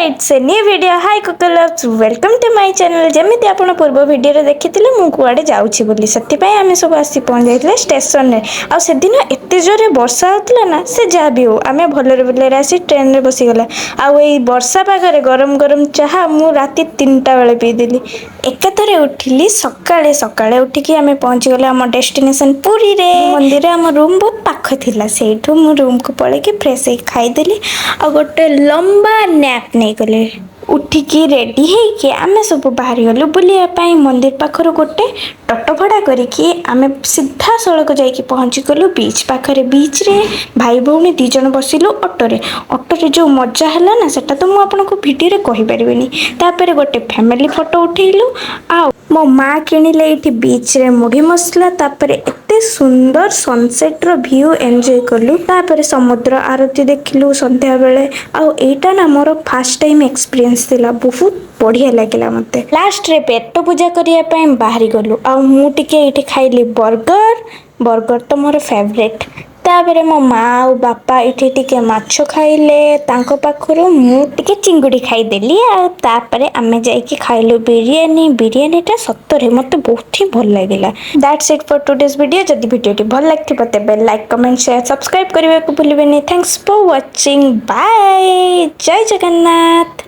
It's a new video hi cooklabs welcome to my channel जमी आप पूर्व video देखी मु कुआडे जाऊँगी बोली से आम सब आसी पहुँच जाते स्टेशन में आउ दिन एत जोरे वर्षा होता ना से जहाँ भी हो आम भलरे भलरे आसी ट्रेन में बसीगला आउ वर्षा पागरे गरम गरम चाहा मु राति 3टा बेले पीदेली एकाथरे उठिली सकाळे सकाळे उठिकी आम पहुँची गले आम डेस्टिनेशन पुरी रे मंदिर आम रूम बहुत पाख थिला सेठू मु रूम को पलैकी फ्रेश होई खाईदेली आ गोटे लंबा नैप नहीं गले उठिकी रेडी होइके आमे सब बाहरी गलु बुलिया मंदिर पाखर गोटे टटो भड़ा करिकी आमे सीधा सड़क जाइकी पहुँची गलु बीच पाखरे बीच रे भाई भौणी 2 जन बसिलु ऑटोरे जो मजा है ना सेटा तो मु आपनको वीडियो रे कहि परिबेनी तापर गोटे फैमिली फोटो उठेलु आ मो माँ किणिले ये बीच रे मुढ़ी मसला तापर एते सुंदर सनसेट रो व्यू एंजॉय कलु तापर समुद्र आरती देखिलु संध्या बेले आउ एटा ना मोर फर्स्ट टाइम एक्सपीरियंस थिला बहुत बढ़िया लगिला मते लास्ट रे पेट पूजा करिया पई बाहरी गलु आउ मु टिके एठी खाइली बर्गर तो मोर फेवरेट तापर मो माँ और बापा इठी टिके माछ खाइले तांको पाखरु मु टिके चिंगुड़ी खाइदेली आ तापर आमे जाइकी खाइलु बिरयानी टा सत्तरे मते बहुत ही भल लागिला that's it for today's video जदि वीडियो भल लागिथिबो तेबे लाइक कमेंट शेयर सब्सक्राइब करबा को भूलिबेनी थैंक्स फॉर वाचिंग बाय जय जगन्नाथ।